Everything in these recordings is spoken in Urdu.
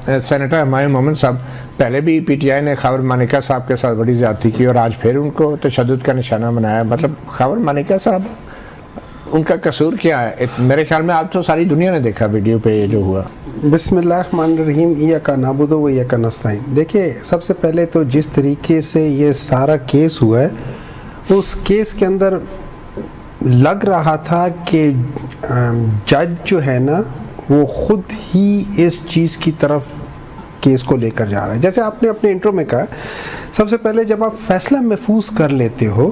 سینیٹر ہمایوں محمد صاحب پہلے بھی پی ٹی آئی نے خاور مانیکا صاحب کے ساتھ بڑی زیادتی کی اور آج پھر ان کو تشدد کا نشانہ بنایا. مطلب خاور مانیکا صاحب ان کا قصور کیا ہے؟ میرے خیال میں آج تو ساری دنیا نے دیکھا ویڈیو پہ یہ جو ہوا. بسم اللہ الرحمن الرحیم. ایاک نعبد و ایاک نستعین. دیکھیے سب سے پہلے تو جس طریقے سے یہ سارا کیس ہوا ہے اس کیس کے اندر لگ رہا تھا کہ جج جو ہے نا وہ خود ہی اس چیز کی طرف کیس کو لے کر جا رہا ہے. جیسے آپ نے اپنے انٹرو میں کہا سب سے پہلے جب آپ فیصلہ محفوظ کر لیتے ہو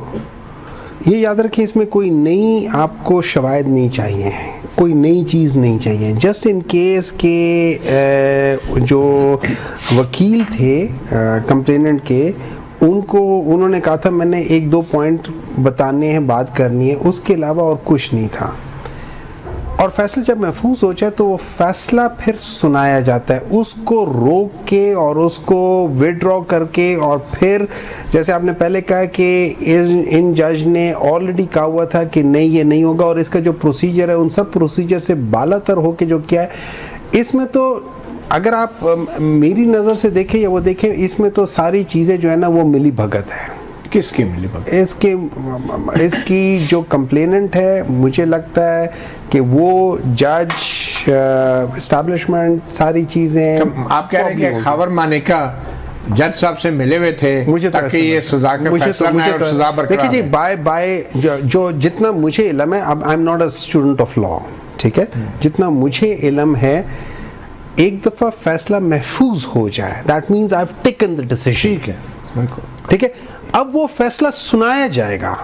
یہ یاد رکھیں اس میں کوئی نئی آپ کو شواہد نہیں چاہیے, کوئی نئی چیز نہیں چاہیے. جسٹ ان کیس کے جو وکیل تھے کمپلیننٹ کے انہوں نے کہا تھا میں نے 1-2 پوائنٹ بتانے ہیں, بات کرنی ہے, اس کے علاوہ اور کچھ نہیں تھا. اور فیصلہ جب محفوظ ہو جائے تو وہ فیصلہ پھر سنایا جاتا ہے, اس کو روک کے اور اس کو وڈرا کر کے, اور پھر جیسے آپ نے پہلے کہا کہ ان جج نے آلریڈی کہا ہوا تھا کہ نہیں یہ نہیں ہوگا, اور اس کا جو پروسیجر ہے ان سب پروسیجر سے بالا تر ہو کے جو کیا ہے اس میں تو اگر آپ میری نظر سے دیکھیں یا وہ دیکھیں اس میں تو ساری چیزیں جو ہے نا وہ ملی بھگت ہے. کس کی ملی بھگت؟ اس کی جو کمپلیننٹ ہے مجھے لگتا ہے کہ وہ جج اسٹیبلشمنٹ ساری چیزیں. آپ کہہ رہے ہیں کہ خاور مانیکا جج صاحب سے ملے ہوئے تھے تاکہ یہ سزا کا فیصلہ نہ اور سزا برقرار. دیکھیں جی بائی جو جتنا مجھے علم ہے, اب I am not a student of law, ٹھیک ہے, جتنا مجھے علم ہے ایک دفعہ فیصلہ محفوظ ہو جائے that means I have taken the decision. ٹھیک ہے, اب وہ فیصلہ سنایا جائے گا,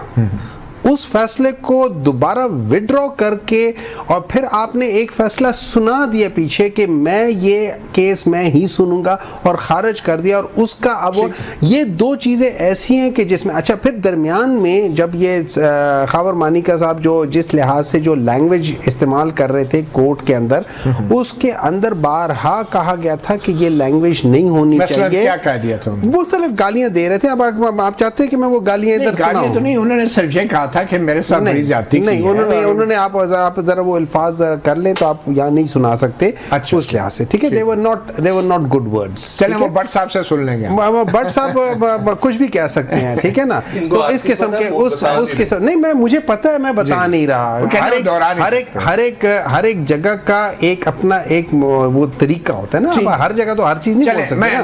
اس فیصلے کو دوبارہ وڈرا کر کے اور پھر آپ نے ایک فیصلہ سنا دیا پیچھے کہ میں یہ کیس میں ہی سنوں گا اور خارج کر دیا, اور اس کا اب یہ 2 چیزیں ایسی ہیں کہ جس میں اچھا پھر درمیان میں جب یہ خاور مانیکا صاحب جو جس لحاظ سے جو لینگویج استعمال کر رہے تھے کورٹ کے اندر, اس کے اندر بارہا کہا گیا تھا کہ یہ لینگویج نہیں ہونی چاہیے. کیا کہہ دیا تھا؟ وہ صرف گالیاں دے رہے تھے. اب آپ چاہتے ہیں کہ میں وہ گالیاں ادھر سناؤں؟ گالیاں تو نہیں, انہوں نے صرف یہ کہا تھا کہ میرے ساتھ بڑی زیادتی نہیں, انہوں نے آپ ذرا وہ الفاظ کر لیں تو آپ یہاں نہیں سنا سکتے اس لحاظ سے. ٹھیک ہے, they were not good words. چلیں وہ بٹ صاحب سے سن لیں گے. بٹ صاحب کچھ بھی کہہ سکتے ہیں, ٹھیک ہے نا. تو اس قسم کے اس قسم نہیں, میں مجھے پتہ ہے, میں بتا نہیں رہا. ہر ایک جگہ کا ایک اپنا ایک وہ طریقہ ہوتا ہے نا, ہر جگہ تو ہر چیز نہیں بول سکتے.